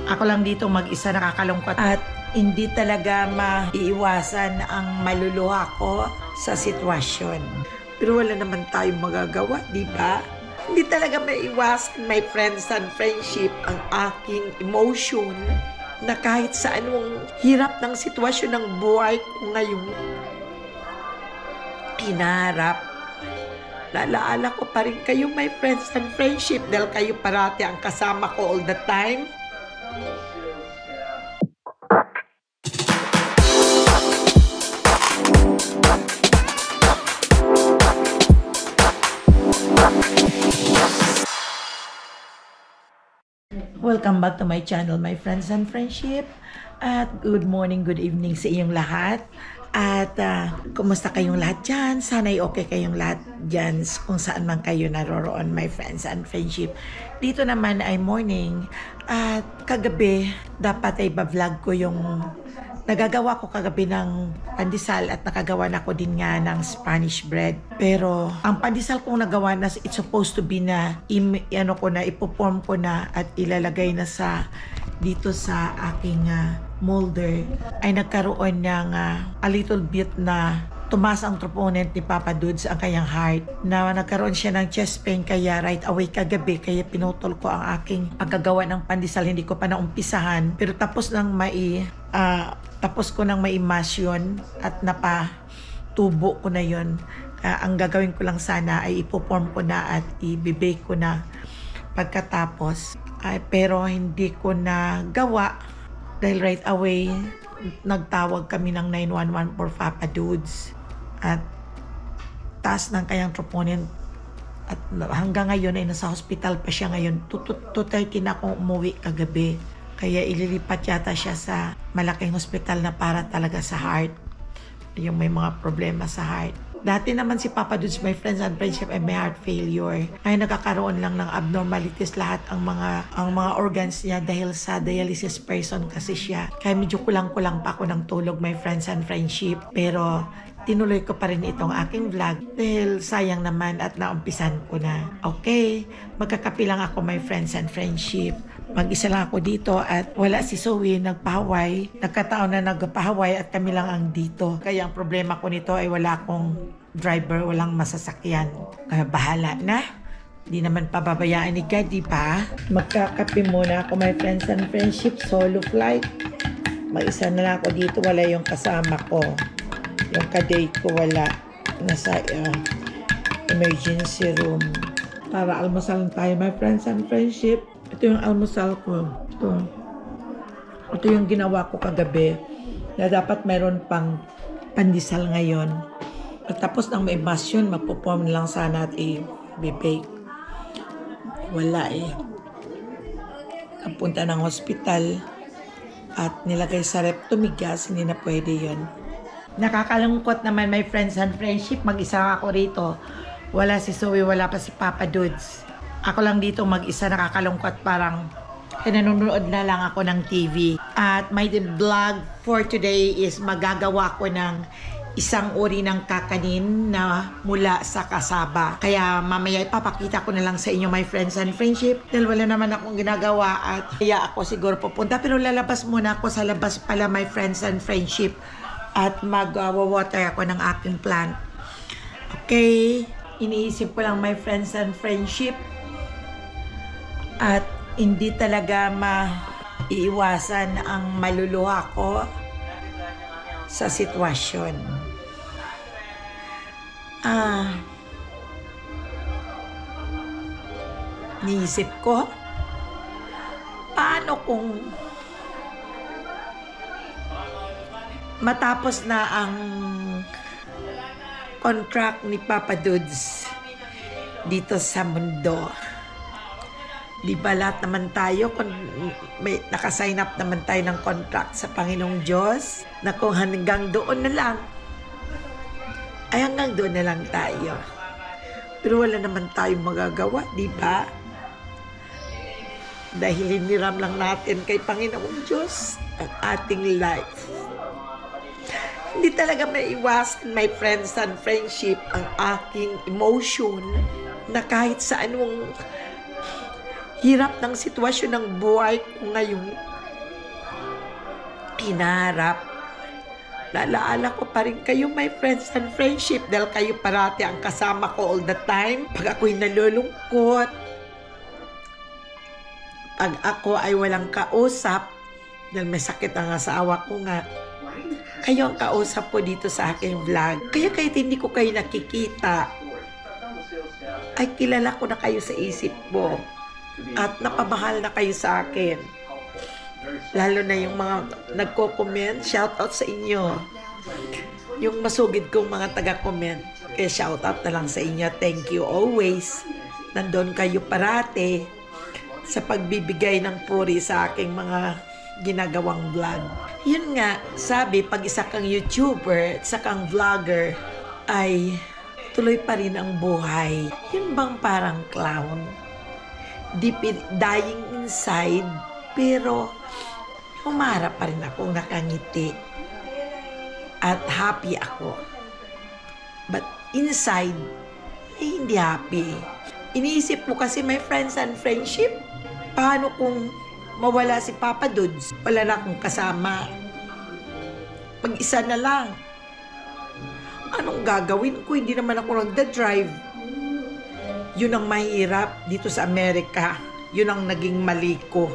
Ako lang dito mag-isa, nakakalungkot at hindi talaga maiiwasan ang maluluha ko sa sitwasyon. Pero wala naman tayong magagawa, di ba? Hindi talaga maiiwasan, my friends and friendship, ang aking emotion na kahit sa anong hirap ng sitwasyon ng buhay ko ngayon, hinaharap. Nalaala ko pa rin kayo, my friends and friendship, dahil kayo parati ang kasama ko all the time. Welcome back to my channel, my friends and friendship. At good morning, good evening sa inyong lahat. At kumusta kayong lahat dyan? Sana'y okay kayong lahat dyan kung saan man kayo naroroon, my friends and friendship. Dito naman ay morning. At kagabi, dapat ay ba-vlog ko yung nagagawa ko kagabi ng pandesal at nakagawa na ko din nga ng Spanish bread. Pero ang pandesal kong nagawa na it's supposed to be na ipoform ko na at ilalagay na sa dito sa aking molder ay nagkaroon ng a little bit na tumaas ang troponin ni Papa Dudes ang kanyang heart na nagkaroon siya ng chest pain kaya right away kagabi kaya pinutol ko ang aking paggagawa ng pandesal. Hindi ko pa naumpisahan pero tapos ko nang maimasyon at napatubo ko na yon. Ang gagawin ko lang sana ay ipoform ko na at i-bake ko na pagkatapos. Pero hindi ko na gawa dahil right away nagtawag kami ng 911 for Papa Dudes at taas ng kanyang troponin at hanggang ngayon ay nasa hospital pa siya ngayon. 2:30 na akong umuwi kagabi. Kaya ililipat yata siya sa malaking hospital na para talaga sa heart. Yung may mga problema sa heart. Dati naman si Papa Dudes, my friends and friendship, ay may heart failure. Ay nagkakaroon lang ng abnormalities lahat ang mga organs niya dahil sa dialysis person kasi siya. Kaya medyo kulang-kulang pa ako ng tulog, my friends and friendship. Pero tinuloy ko pa rin itong aking vlog dahil sayang naman at naumpisan ko na. Okay, magkakapi lang ako, my friends and friendship. Mag-isa lang ako dito at wala si Zoe, nagpahaway. Nagkataon na nagpahaway at kami lang ang dito. Kaya ang problema ko nito ay wala akong driver, walang masasakyan. Kaya bahala na. Di naman pababayaan ni God, di ba? Magkakape muna ako, my friends and friendship. Solo flight. Mag-isa na lang ako dito, wala yung kasama ko. Yung ka-date ko wala. Nasa emergency room. Para almusal tayo, my friends and friendship. Ito yung almusal ko. Ito yung ginawa ko kagabi na dapat mayroon pang pandesal ngayon. At tapos nang maimasyon, magpo-form lang sana at i-bake. Wala eh. Kapunta ng hospital at nilagay sa rep, tumigas, hindi na pwede yun. Nakakalungkot naman, my friends and friendship. Mag-isa ako rito. Wala si Zoe, wala pa si Papa Dudes. Ako lang dito mag-isa, nakakalungkot, parang nanonood na lang ako ng TV. At my vlog for today is magagawa ko ng isang uri ng kakanin na mula sa kasaba. Kaya mamaya ipapakita ko na lang sa inyo, my friends and friendship. Dahil wala naman akong ginagawa at kaya ako siguro pupunta. Pero lalabas muna ako sa labas pala, my friends and friendship. At mag-water ako ng aking plant. Okay? Iniisip ko lang, my friends and friendship. At hindi talaga maiiwasan ang maluluha ko sa sitwasyon. Niisip ko, paano kung matapos na ang contract ni Papa Dudes dito sa mundo? Di ba lahat naman tayo, may nakasign up naman tayo ng contract sa Panginoong Diyos na kung hanggang doon na lang, ay hanggang doon na lang tayo. Pero wala naman tayong magagawa, di ba? Dahil hiniram lang natin kay Panginoong Diyos ang ating life. Hindi talaga maiwasan, my friends and friendship, ang aking emotion na kahit sa anong hirap ng sitwasyon ng buhay ko ngayon, hinaharap. Nalaala ko pa rin kayo, my friends and friendship, dahil kayo parati ang kasama ko all the time. Pag ako'y nalulungkot, pag ako ay walang kausap, dahil may sakit ang asawa ko nga, kayo ang kausap ko dito sa aking vlog. Kaya kahit hindi ko kayo nakikita, ay kilala ko na kayo sa isip mo. At napamahal na kayo sa akin. Lalo na yung mga nagko-comment, shoutout sa inyo. Yung masugid kong mga taga-comment, kaya shoutout na lang sa inyo. Thank you always. Nandun kayo parate sa pagbibigay ng puri sa aking mga ginagawang vlog. Yun nga, sabi, pag isa kang YouTuber, isa kang vlogger, ay tuloy pa rin ang buhay. Yun bang parang clown? Dying inside, pero humarap pa rin akong nakangiti. At happy ako. But inside, hindi happy. Iniisip mo kasi, my friends and friendship, paano kung mawala si Papa Dudes? Wala na akong kasama. Mag-isa na lang. Anong gagawin ko? Hindi naman ako nagda-drive. Yun ang mahirap dito sa Amerika. Yun ang naging mali ko.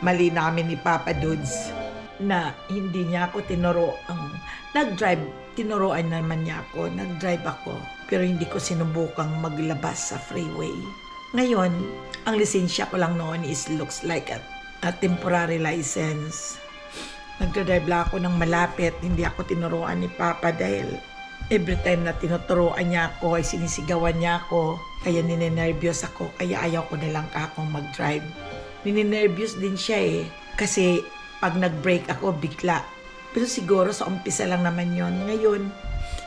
Mali namin ni Papa Dudes. Na hindi niya ako tinuro ang nag-drive. Tinuruan naman niya ako. Nag-drive ako. Pero hindi ko sinubukang maglabas sa freeway. Ngayon, ang lisensya ko lang noon is looks like a temporary license. Nagdadrive lang ako ng malapit. Hindi ako tinuruan ni Papa dahil every time na tinuturuan niya ako ay sinisigawan niya ako. Kaya ninenervyos ako. Kaya ayaw ko nilang akong mag-drive. Ninenervyos din siya eh. Kasi pag nag-break ako bigla. Pero siguro sa umpisa lang naman yon. Ngayon,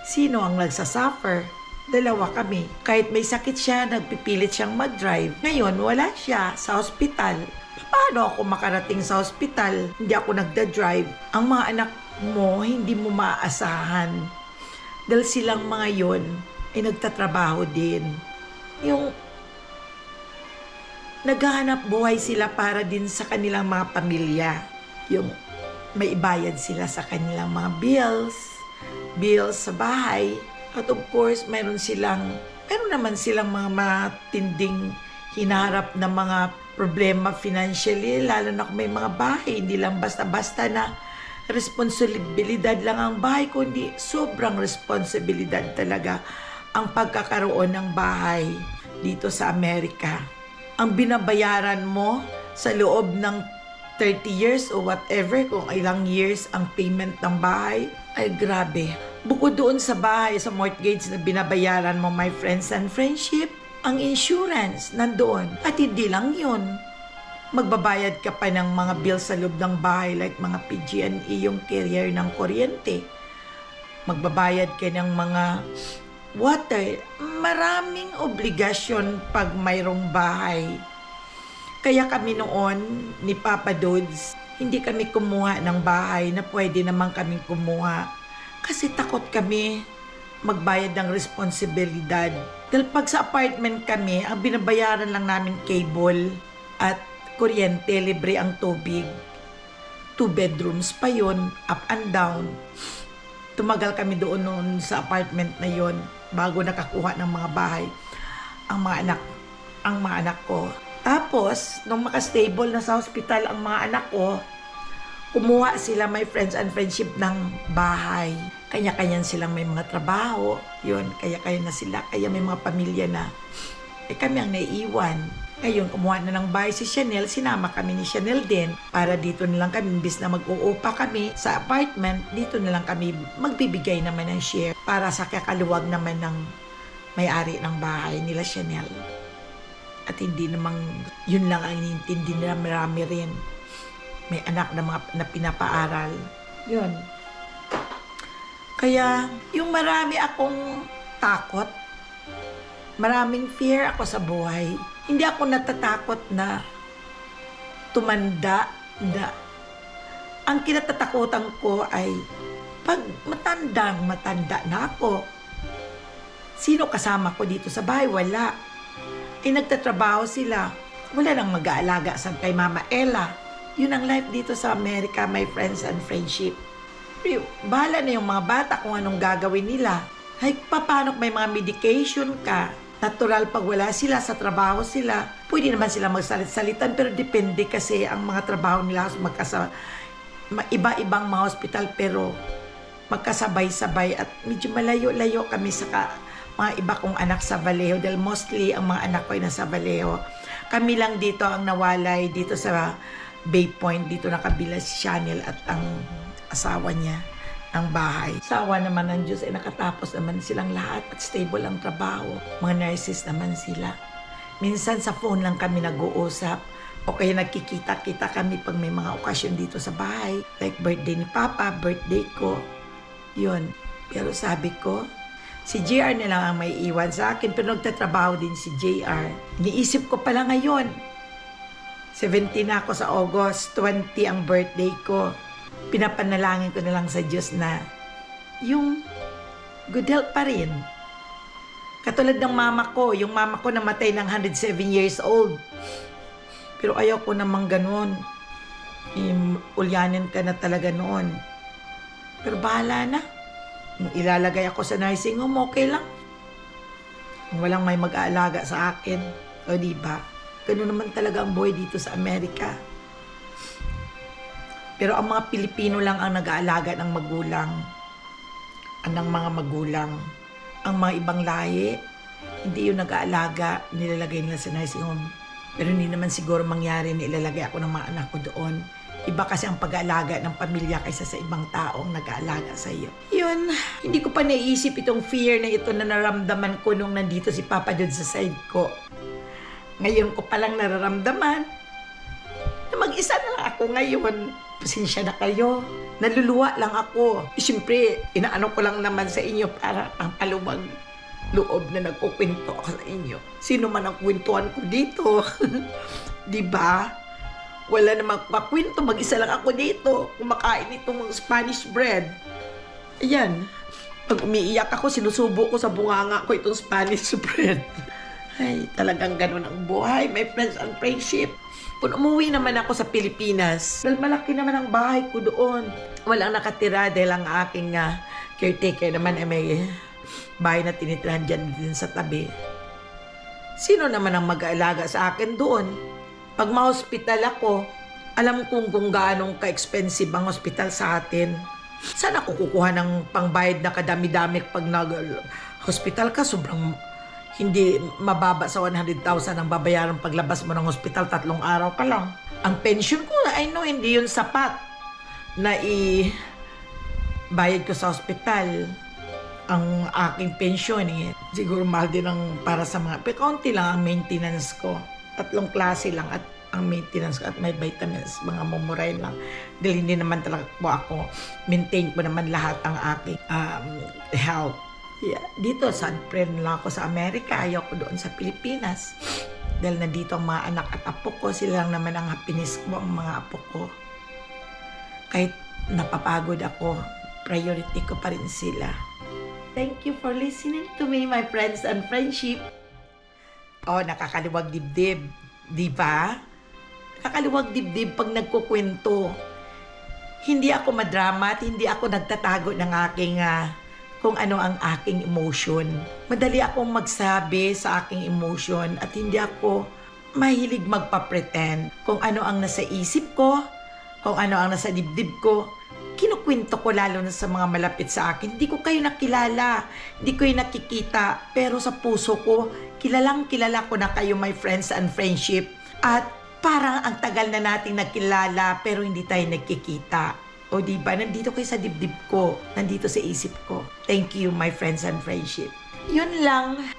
sino ang nagsasuffer? Dalawa kami. Kahit may sakit siya, nagpipilit siyang mag-drive. Ngayon, wala siya sa hospital. Paano ako makarating sa hospital? Hindi ako nagda-drive. Ang mga anak mo, hindi mo maaasahan. Dahil silang mga yon ay nagtatrabaho din. Yung naghahanap buhay sila para din sa kanilang mga pamilya. Yung may ibayad sila sa kanilang mga bills sa bahay. At of course, meron naman silang mga matinding hinaharap na mga problema financially, lalo na kung may mga bahay. Hindi lang basta-basta na responsibilidad lang ang bahay, kundi sobrang responsibilidad talaga ang pagkakaroon ng bahay dito sa Amerika. Ang binabayaran mo sa loob ng 30 years o whatever, kung ilang years ang payment ng bahay, ay grabe. Bukod doon sa bahay, sa mortgage na binabayaran mo, my friends and friendship, ang insurance nandoon. At hindi lang yun. Magbabayad ka pa ng mga bills sa loob ng bahay like mga PG&E, yung carrier ng kuryente. Magbabayad ka ng mga water. Maraming obligasyon pag mayroong bahay. Kaya kami noon ni Papa Dudes, hindi kami kumuha ng bahay na pwede naman kaming kumuha. Kasi takot kami magbayad ng responsibilidad. Dahil pag sa apartment kami, ang binabayaran lang namin cable at kuryente, libre ang tubig. 2 bedrooms pa yon, up and down. Tumagal kami doon noon sa apartment na yon bago nakakuha ng mga bahay ang mga anak ko. Tapos, nung makastable na sa hospital ang mga anak ko, kumuha sila, my friends and friendship, ng bahay. Kanya-kanyan silang may mga trabaho. Yun, kaya-kaya na sila. Kaya may mga pamilya na. Kami ang naiiwan. Ngayon, kumuha na ng bahay si Chanel. Sinama kami ni Chanel din. Para dito na lang kami, imbis na mag-uupa kami sa apartment, dito na lang kami magbibigay naman ng share para sa kakaluwag naman ng may-ari ng bahay nila Chanel. At hindi namang yun lang ang inintindi nila, marami rin. May anak na pinapaaral. Yun. Kaya, yung marami akong takot, maraming fear ako sa buhay. Hindi ako natatakot na tumanda. Ang kinatatakutan ko ay pag matanda na ako. Sino kasama ko dito sa bahay? Wala. Nagtatrabaho sila. Wala nang mag-aalaga sa kay Mama Ella. Yun ang life dito sa Amerika, my friends and friendship. Pero bahala na yung mga bata kung anong gagawin nila. Ay, paano may mga medication ka? Natural pag wala sila, sa trabaho sila. Pwede naman sila magsalit-salitan, pero depende kasi ang mga trabaho nila iba-ibang mga hospital, pero magkasabay-sabay at medyo malayo-layo kami sa mga iba kong anak sa Vallejo dahil mostly ang mga anak ko ay nasa Vallejo. Kami lang dito ang nawalay dito sa Bay Point, dito nakabila si Chanel at ang asawa niya ng bahay. Asawa naman ng Diyos ay nakatapos naman silang lahat at stable ang trabaho. Mga nurses naman sila. Minsan sa phone lang kami nag-uusap o kaya nagkikita-kita kami pag may mga okasyon dito sa bahay. Like birthday ni Papa, birthday ko. Yun. Pero sabi ko, si JR na lang ang may iwan sa akin, pero nagtatrabaho din si JR. Niisip ko pala ngayon, 17 na ako sa August, 20 ang birthday ko. Pinapanalangin ko na lang sa Diyos na yung good health pa rin. Katulad ng mama ko, yung mama ko namatay ng 107 years old. Pero ayaw ko namang ganun. Ulyanin ka na talaga noon. Pero bahala na. Ilalagay ako sa nursing home, okay lang. Walang may mag-aalaga sa akin. O diba? Ganun naman talaga ang buhay dito sa Amerika. Pero ang mga Pilipino lang ang nag-aalaga ng magulang. Ng mga magulang. Ang mga ibang lahi, hindi yung nag-aalaga, nilalagay nila sa nursing home. Pero hindi naman siguro mangyari na ilalagay ako ng mga anak ko doon. Iba kasi ang pag-aalaga ng pamilya kaysa sa ibang taong nag-aalaga sa iyo. Yun, hindi ko pa naisip itong fear na ito na naramdaman ko nung nandito si Papa doon sa side ko. Ngayon ko palang nararamdaman na mag-isa na lang ako ngayon. Pasensya na kayo. Naluluwa lang ako. Siyempre, inaano ko lang naman sa inyo para ang palumang loob na nagkukwento ako sa inyo. Sino man ang kwentuhan ko dito? Diba? Wala namang pakwento. Mag-isa lang ako dito. Kumakain itong Spanish bread. Ayan. Pag umiiyak ako, sinusubo ko sa bunganga ko itong Spanish bread. Ay, talagang ganun ang buhay, my friends and friendship. Kung umuwi naman ako sa Pilipinas, dahil malaki naman ang bahay ko doon. Walang nakatira dahil ang aking caretaker naman ay may bahay na tinitirahan dyan din sa tabi. Sino naman ang mag-aalaga sa akin doon? Pag ma-hospital ako, alam kong kung gaanong ka-expensive ang hospital sa atin. Saan ako kukuha ng pangbayad na kadami-dami pag nag-hospital ka? Sobrang hindi mababa sa 100,000 ang babayaran paglabas mo ng hospital, 3 araw ka lang. Ang pension ko, I know, hindi yun sapat na i-bayad ko sa hospital. Ang aking pension, siguro mahal din ang para sa mga, pero kaunti lang ang maintenance ko. 3 klase lang at ang maintenance ko at may vitamins, mga mumurahin lang. Dahil hindi naman talaga po ako, maintain ko naman lahat ang aking health. Yeah. Dito, sad friend lang ako sa Amerika. Ayaw ko doon sa Pilipinas. Dahil nandito ang mga anak at apo ko. Sila lang naman ang happiness ko, ang mga apo ko. Kahit napapagod ako, priority ko pa rin sila. Thank you for listening to me, my friends and friendship. Oh, nakakaliwag dibdib. Di ba? Nakakaliwag dibdib pag nagkukwento. Hindi ako madrama at hindi ako nagtatago ng aking kung ano ang aking emotion. Madali akong magsabi sa aking emotion at hindi ako mahilig magpa-pretend. Kung ano ang nasa isip ko, kung ano ang nasa dibdib ko, kinukwento ko lalo na sa mga malapit sa akin. Hindi ko kayo nakilala, hindi ko kayo nakikita, pero sa puso ko, kilalang kilala ko na kayo, my friends and friendship. At parang ang tagal na nating nakilala pero hindi tayo nagkikita. O diba, nandito kayo sa dibdib ko, nandito sa isip ko. Thank you, my friends and friendship. Yun lang.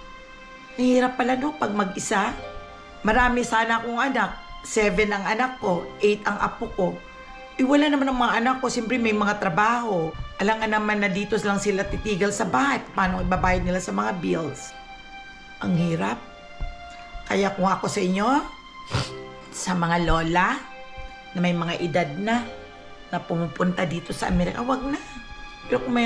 Nahirap pala no, pag mag-isa. Marami sana akong anak. 7 ang anak ko, 8 ang apo ko. Wala naman ang mga anak ko, siyempre may mga trabaho. Alangan naman na dito lang sila titigal sa bahay. Paano ibabayad nila sa mga bills? Ang hirap. Kaya kung ako sa inyo, sa mga lola, na may mga edad na pumupunta dito sa Amerika, wag na. Pero kung may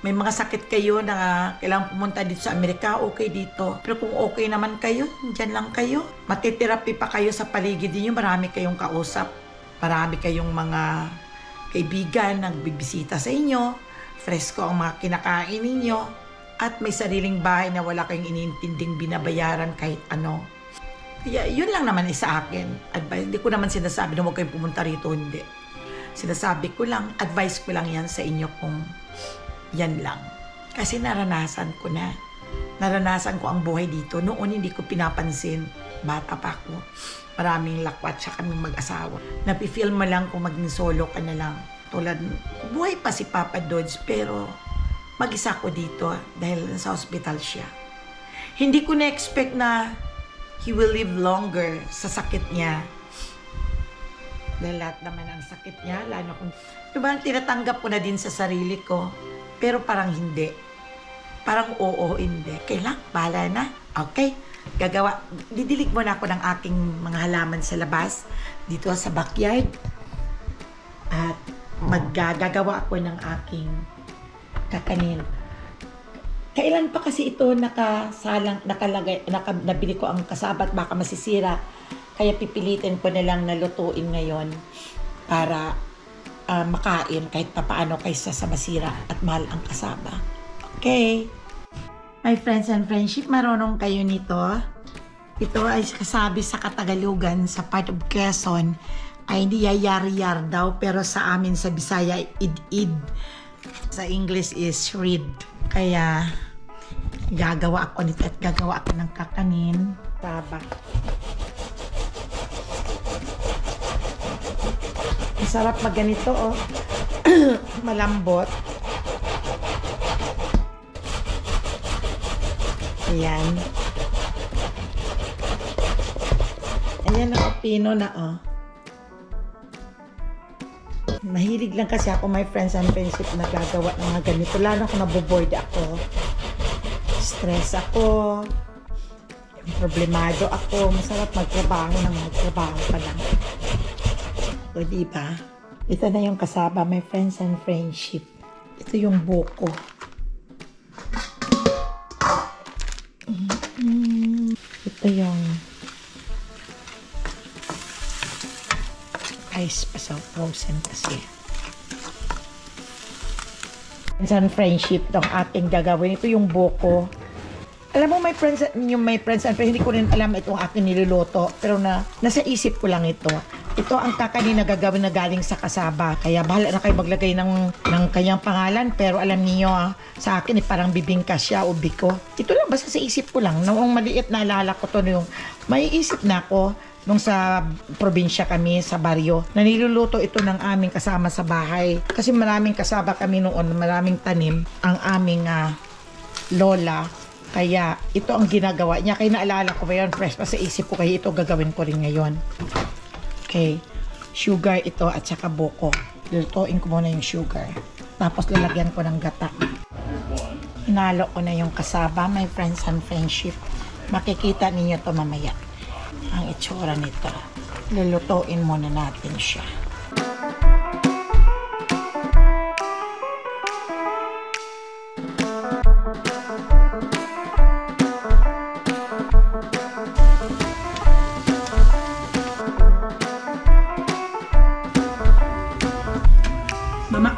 mga sakit kayo na kailangan pumunta dito sa Amerika, okay dito. Pero kung okay naman kayo, dyan lang kayo. Matiterapi pa kayo sa paligid niyo, marami kayong kausap. marami kayong mga kaibigan nagbibisita sa inyo, fresko ang mga kinakain ninyo, at may sariling bahay na wala kayong inintinding binabayaran kahit ano. Kaya yun lang naman sa akin. Advice. Hindi ko naman sinasabi na huwag kayong pumunta rito, hindi. Sinasabi ko lang, advice ko lang yan sa inyo kung yan lang. Kasi naranasan ko na. Naranasan ko ang buhay dito. Noon hindi ko pinapansin. Bata pa ako. Maraming lakwat siya kaming mag-asawa. Napifeel mo lang kung maging solo ka na lang. Tulad, buhay pa si Papa Dodge pero mag-isa ko dito dahil sa hospital siya. Hindi ko na-expect na he will live longer sa sakit niya. Dahil lahat naman ang sakit niya, lalo kung... Diba, tinatanggap ko na din sa sarili ko. Pero parang hindi. Parang oo, hindi. Kailan? Bahala na. Okay. Gagawa. Didilig muna ako ng aking mga halaman sa labas. Dito sa backyard. At maggagawa ako ng aking kakanin. Kailan pa kasi ito nabili ko ang kasabat, baka masisira. Kaya pipilitin ko na lang na lutuin ngayon para makain kahit papaano kaysa sa masira at mahal ang kasaba. Okay. My friends and friendship, marunong kayo nito. Ito ay kasabi sa Katagalugan, sa part of Quezon, ay niyayari-yar daw, pero sa amin sa Bisaya, id-id. Sa English is read. Kaya, gagawa ako nito at gagawa ako ng kakanin. Taba. Masarap pag ganito, oh. Malambot. Ayan. Ayan na, oh. Pino na, oh. Mahilig lang kasi ako, my friends and friendship, na gagawa ng mga ganito. Lalo kung naboboard ako. Stress ako. Problemado ako. Masarap magtrabaho ng magtrabaho pa lang. O, diba? Ito na yung kasaba, my friends and friendship. Ito yung buko. Ito yung ice pa sa frozen kasi. Friends and friendship, itong ating gagawin. Ito yung buko. Alam mo, my friends and friends, hindi ko rin alam itong aking niluluto. Pero nasa isip ko lang ito. Ito ang kakanin na gagawin na galing sa kasaba. Kaya bahala na kayo maglagay ng kanyang pangalan. Pero alam niyo, sa akin parang bibingka siya o biko. Ito lang, basta sa isip ko lang. Noong maliit naalala ko to, yung may isip na ako nung sa probinsya kami, sa baryo, na niluluto ito ng aming kasama sa bahay. Kasi maraming kasaba kami noon, maraming tanim ang aming lola. Kaya ito ang ginagawa niya. Kaya naalala ko ba yun, fresh pa sa isip ko, kaya ito gagawin ko rin ngayon. Okay, sugar ito at saka buko. Lutuin ko muna yung sugar. Tapos lalagyan ko ng gata. Hinalo ko na yung kasaba, my friends and friendship. Makikita ninyo to mamaya. Ang itsura nito. Lulutuin muna natin siya. Mama.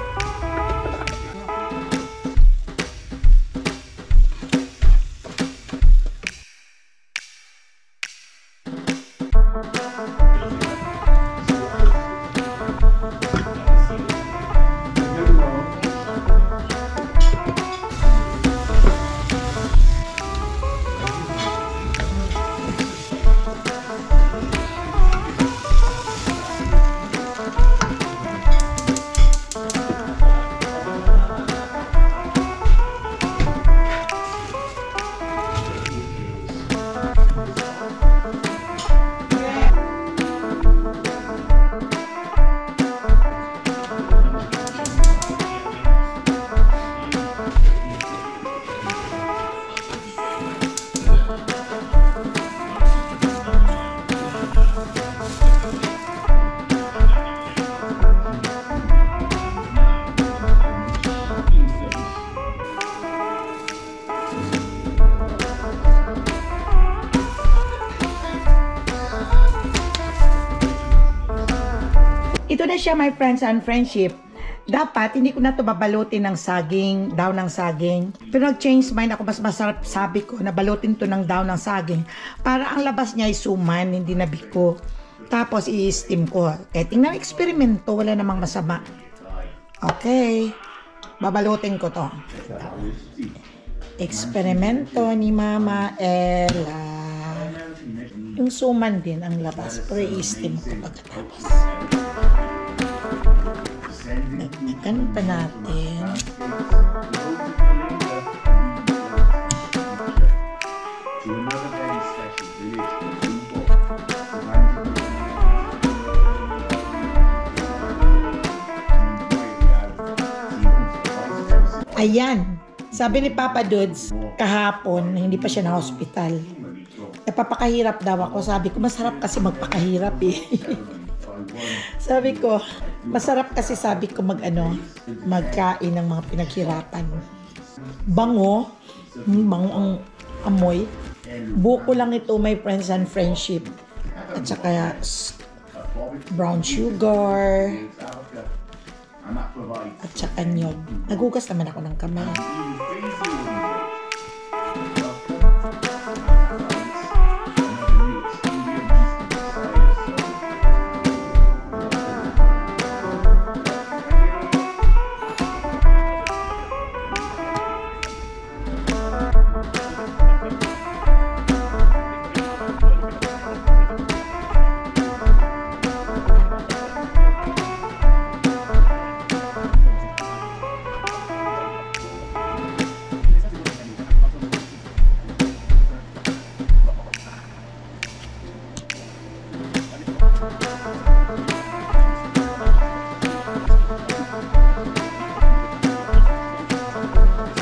siya, my friends and friendship. Dapat, hindi ko na ito babalutin ng saging, daw ng saging. Pero nag-change mind ako, mas masarap sabi ko na balutin to ng daw ng saging. Para ang labas niya ay suman, hindi na biko. Tapos i-steam ko. Eh, tingnan, eksperimento, wala namang masama. Okay. Babalutin ko to. Eksperimento ni Mama Ella. Yung suman din ang labas. Pero i-steam ko pagkatapos. Dagdagan pa natin. Ayan. Sabi ni Papa Dudes, kahapon, hindi pa siya na hospital. Napapakahirap daw ako. Sabi ko, masarap kasi magpakahirap eh. Sabi ko, masarap kasi sabi ko magkain ng mga pinaghirapan. Bango ang amoy. Buko lang ito, my friends and friendship. At saka brown sugar. At saka nyog. Nagugas naman ako ng kamay.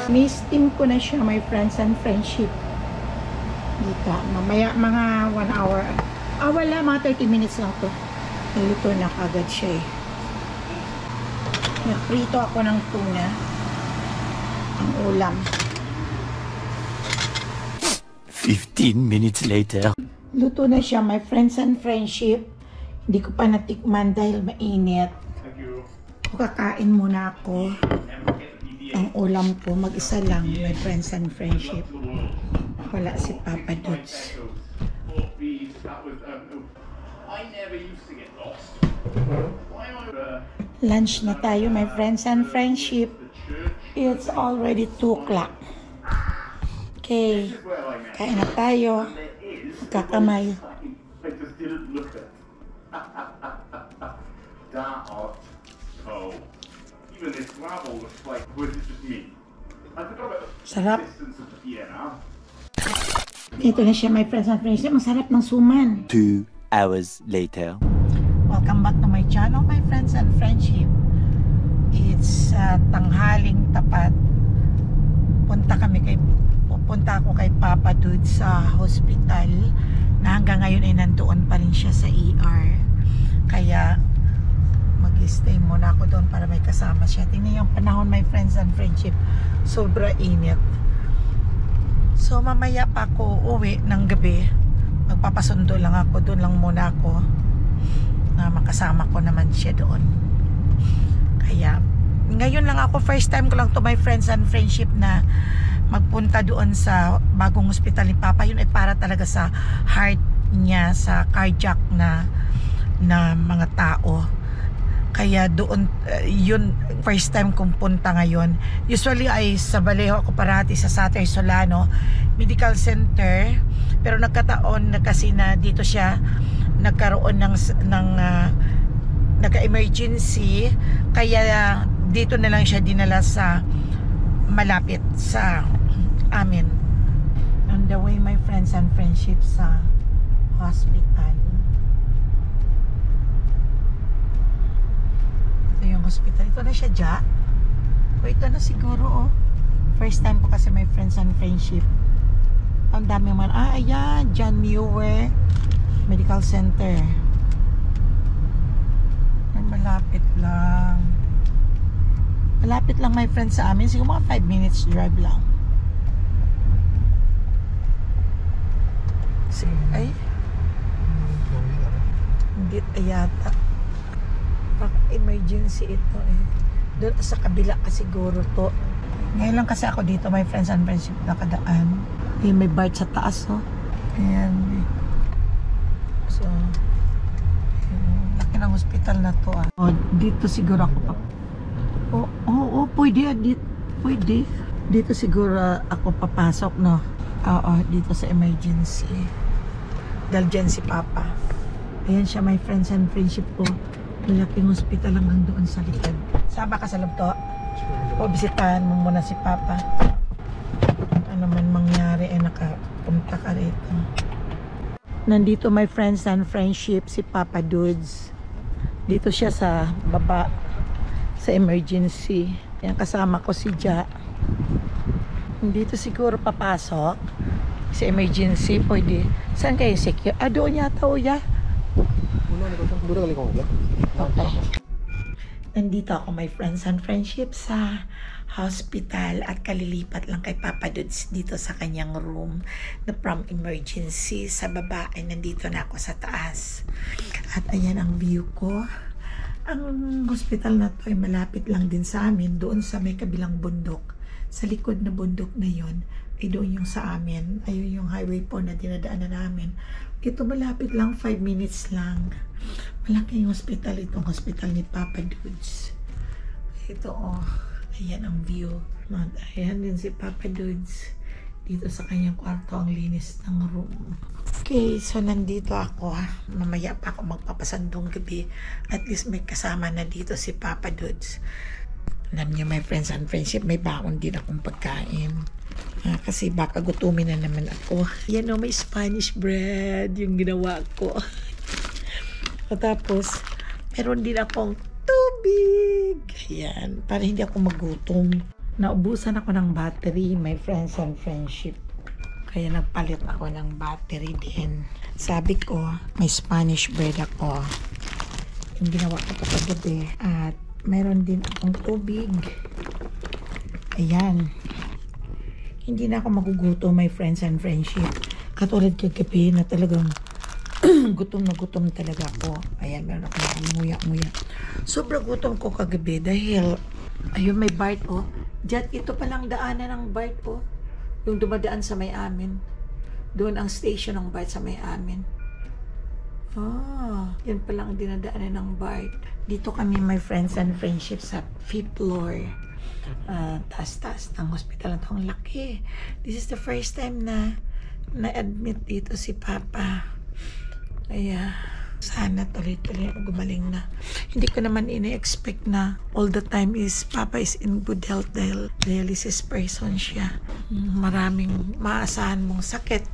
Ni-steam ko na siya, my friends and friendship. Dito, mamaya mga 1 hour. Wala, mga 30 minutes lang to. Niluto na kagad siya eh. Nagprito ako ng tuna. Ang ulam. 15 minutes later. Luto na siya, my friends and friendship. Hindi ko pa natikman dahil mainit. Kakain muna ako. Ang ulam ko, mag-isa lang, my friends and friendship. Wala si Papa Dudes. Lunch na tayo, my friends and friendship. It's already 2 o'clock. Okay, kain na tayo. Kakamay. Sarap. Ito na siya, my friends and friends. Masarap ng suman. 2 hours later. Welcome back to my channel, my friends and friendship. It's tanghaling tapat. Pupunta ako kay Papa Dude sa hospital na hanggang ngayon ay nandoon pa rin siya sa ER. Kaya mag-stay muna ako doon para may kasama siya. Tingnan yung panahon, my friends and friendship. Sobra init. So mamaya pa ako uwi ng gabi. Magpapasundo lang ako. Doon lang muna ako na makasama ko naman siya doon. Kaya ngayon lang ako, first time ko lang to, my friends and friendship, na magpunta doon sa bagong hospital ni Papa. Yun ay para talaga sa heart niya, sa cardiac na mga tao. Kaya doon, yun, first time kong punta ngayon. Usually ay sa Vallejo ako parati, sa Sater Solano Medical Center. Pero nagkataon na kasi na dito siya nagkaroon ng nagka-emergency. Kaya dito na lang siya dinala sa malapit sa amin. On the way, my friends and friendship, sa hospital. Yung hospital. Ito na siya, Ja. O ito na siguro, oh. First time ko kasi, my friends and friendship. Ang dami man. Ayan. John Muir Medical Center. Ay, malapit lang. Malapit lang, my friends, sa amin. Siguro mga 5 minutes drive lang. Ay. Hindi yata. emergency ito eh. Doon sa kabila kasi siguro to. Ngayon lang kasi ako dito, my friends and friendship nakadaan. May bar sa taas, oh. Ayan. So, laki ng hospital na to, ah. Oh, dito siguro ako pa. Pwede, pwede. Dito siguro ako papasok, no? Oo, dito sa emergency. Dahil dyan si Papa. Ayan siya, my friends and friendship ko. Malaking hospital hanggang doon sa likod. Sama ka sa loob to? O bisitahan mo muna si Papa. Ano man mangyari, nakapunta ka rito. Nandito my friends and friendship si Papa Dudes. Dito siya sa baba sa emergency. Yan, kasama ko si Ja. Dito siguro papasok sa emergency. Pwede. Saan kayo secure? Doon yata o ya? Okay. Nandito ako my friends and friendship sa hospital at kalilipat lang kay Papa Dudes dito sa kanyang room na from emergency. Sa baba ay nandito na ako sa taas. At ayan ang view ko. Ang hospital na to ay malapit lang din sa amin, doon sa may kabilang bundok. Sa likod na bundok na yon ay doon yung sa amin. Ayun yung highway po na dinadaanan namin. Ito malapit lang, 5 minutes lang. Malaking hospital itong hospital ni Papa Dudes. Ito oh, ayan ang view. Ayan din si Papa Dudes. Dito sa kanyang kwarto, ang linis ng room. Okay, so nandito ako. Mamaya pa ako magpapasandong gabi. At least may kasama na dito si Papa Dudes. Alam niyo, my friends and friendship, may baon din akong pagkain. Kasi baka gutumin na naman ako. Yan o, may Spanish bread yung ginawa ko. Tapos, meron din akong tubig. Ayan, para hindi ako magutom. Naubusan ako ng battery, my friends and friendship. Kaya nagpalit ako ng battery din. Sabi ko, may Spanish bread ako. Yung ginawa ko kapagabi. At meron din akong tubig. Ayan. Hindi na ako magugutom, my friends and friendship. Katulad kagabi na talagang gutom na gutom talaga ako. Ayan, meron ako nguya-nguya. Sobrang gutom ko kagabi dahil ayun, may BART, oh. Diyan, ito palang daanan ng BART, oh. Yung dumadaan sa may amin. Doon ang station ng BART sa may amin. Yan palang dinadaanan ng BART. Dito kami, my friends and friendship, sa 5th floor. Taas-taas ng hospital na ito. Ang laki. This is the first time na na-admit dito si Papa. Kaya sana tuloy-tuloy gumaling na. Hindi ko naman ini-expect na all the time is Papa is in good health dahil dialysis person siya. Maraming maasahan mong sakit.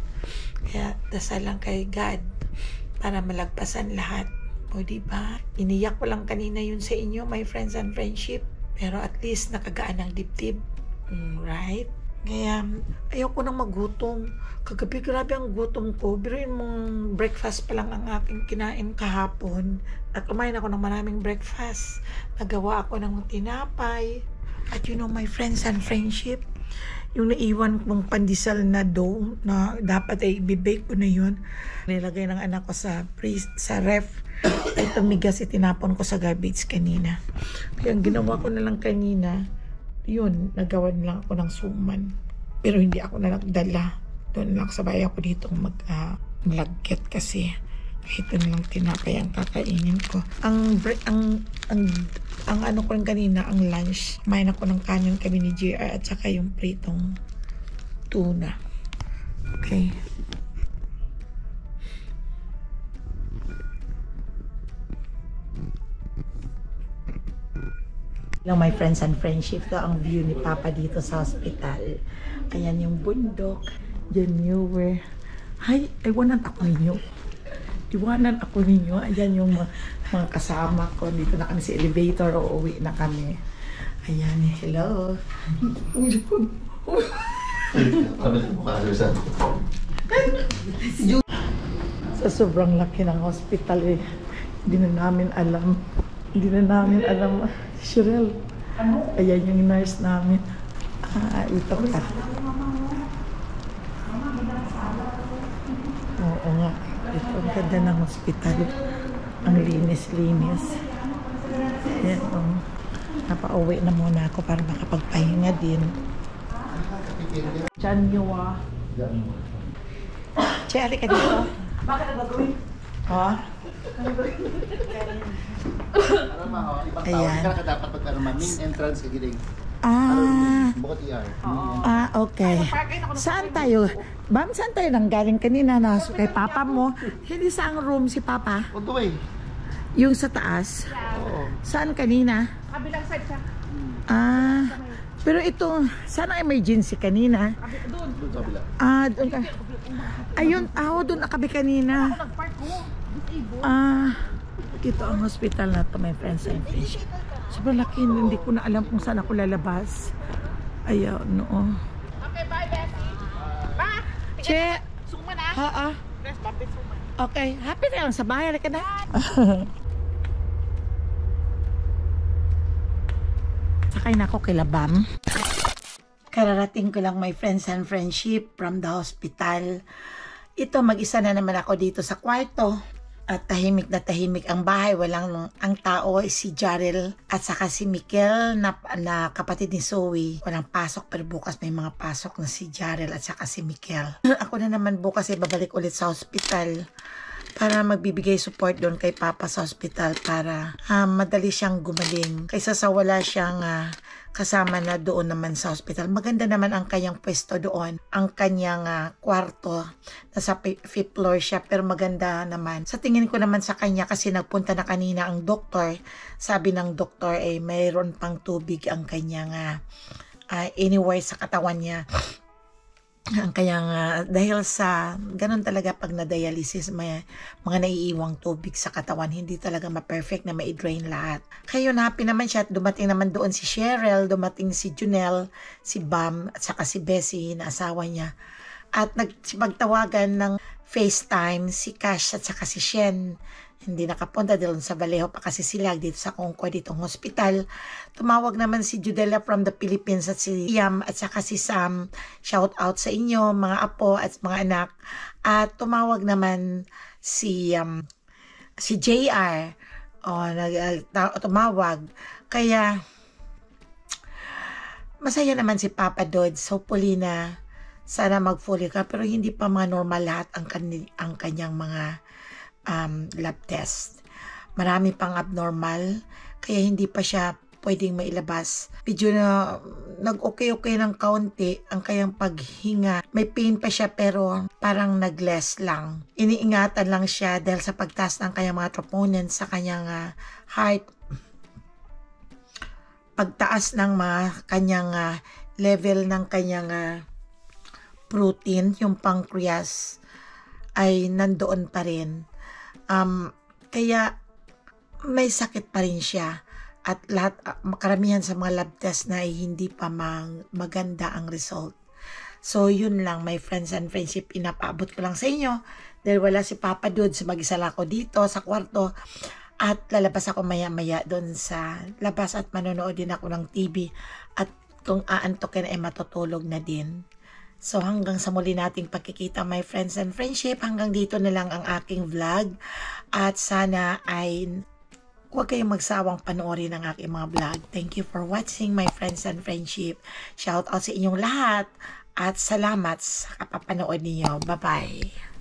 Kaya dasal lang kay God para malagpasan lahat. O diba? Iniyak ko lang kanina yun sa inyo, my friends and friendship. Pero at least nakagaan ng dibdib. Right? Kaya ayoko nang magutom. Kagabi grabe ang gutom ko. Biruin mong breakfast pa lang ang aking kinain kahapon. At kumain ako ng maraming breakfast. Nagawa ako ng tinapay. At you know, my friends and friendship, yung naiwan kong pandesal na dough na dapat ay ibibake ko na yun. Nilagay ng anak ko sa ref. Ay tumigas, itinapon ko sa garbage kanina. Kaya ang ginawa ko na lang kanina, yun, nagawan lang ako ng suman. Pero hindi ako na nagdala. Doon lang sa bahay ako dito maglagkit kasi. Ito na lang tinapay ang kakainin ko. Ang ano ko lang kanina, ang lunch. Kumain ako ng kanin kami ni JR at saka yung pritong tuna. Okay. Hello my friends and friendship. Ito ang view ni Papa dito sa hospital. Ayan yung bundok. Diyan yung where... Hi, iwanan ako ninyo. Iwanan ako ninyo. Ayan yung mga kasama ko. Dito na kami sa elevator o uwi na kami. Ayan, hello. Sa sobrang laki ng hospital eh. Hindi na namin alam. Hindi na namin alam. Cheryl, ayan yung nurse namin. Ito ka. Oo nga. Ito ang ganda ng hospital. Ang linis-linis. Yan, napauwi na muna ako para makapagpahinga din. Chanyo. Che, ali ka dito. Bakit nagagawin? Oh. Ayan. Kaya ka dapat main entrance ka giling. Bukod ER. Okay. Saan tayo? Bam, saan tayo nanggaling kanina na kay papa mo? Hindi saang room si papa? On the way. Yung sa taas? Oo. Saan kanina? Kabilang side siya. Pero ito, saan ang emergency kanina? Doon. Doon sa kabila. Doon ka. Ayun, doon nakabi kanina. Ako nag-park ko. Disable. Ito ang hospital na to, my friends and fish. Sobrang laki, hindi ko na alam kung saan ako lalabas. Ayaw, no. Okay, bye, Bessie. Ba? Che! Suma na. Press button, suma. Okay, happy na lang sa bahay. Halika na. Sakay na ako kay Labam. Kararating ko lang my friends and friendship from the hospital. Ito, mag-isa na naman ako dito sa kwarto. At tahimik na tahimik ang bahay. Walang ang tao, si Jarrell at saka si Mikel na kapatid ni Zoe. Walang pasok pero bukas may mga pasok na si Jarrell at saka si Mikel. Ako na naman bukas babalik ulit sa hospital para magbibigay support doon kay Papa sa hospital para madali siyang gumaling. Kaysa sa wala siyang kasama na doon naman sa hospital. Maganda naman ang kanyang pwesto doon. Ang kanyang kwarto. Nasa 5th floor siya pero maganda naman. Sa tingin ko naman sa kanya kasi nagpunta na kanina ang doktor. Sabi ng doktor mayroon pang tubig ang kanyang anywhere sa katawan niya. Ang kanyang dahil sa ganun talaga pag na-dialysis may mga naiiwang tubig sa katawan, hindi talaga ma-perfect na ma-drain lahat. Kaya yun, happy naman siya at dumating naman doon si Cheryl, dumating si Junel, si Bam at saka si Bessie na asawa niya. At nagpagtawagan ng FaceTime si Cash at saka si Shen. Hindi nakapunta doon sa Vallejo pa kasi sila dito sa Concord ditong hospital. Tumawag naman si Judela from the Philippines at si Yam at saka si Sam. Shout out sa inyo mga apo at mga anak. At tumawag naman si JR. Tumawag. Kaya masaya naman si Papa Dodds. Hopefully na sana mag-fully ka pero hindi pa mga normal lahat ang kanyang mga lab test. Marami pang abnormal kaya hindi pa siya pwedeng mailabas. Medyo na nag-okay ng kaunti ang kayang paghinga. May pain pa siya pero parang nag-less lang. Iniingatan lang siya dahil sa pagtaas ng kanyang mga troponin sa kanyang heart. Pagtaas ng mga kanyang level ng kanyang protein, yung pancreas ay nandoon pa rin. Kaya may sakit pa rin siya at lahat karamihan sa mga lab test na ay hindi pa maganda ang result. So yun lang my friends and friendship, inapaabot ko lang sa inyo dahil wala si Papa Dudes, mag-isa lang ako dito sa kwarto at lalabas ako maya-maya doon sa labas at manonood din ako ng TV at kung aantokin ay matutulog na din. So hanggang sa muli nating pagkikita my friends and friendship, hanggang dito na lang ang aking vlog at sana ay huwag kayong magsawang panoorin ang aking mga vlog. Thank you for watching my friends and friendship. Shout out sa inyong lahat at salamat sa kapapanood ninyo. Bye bye.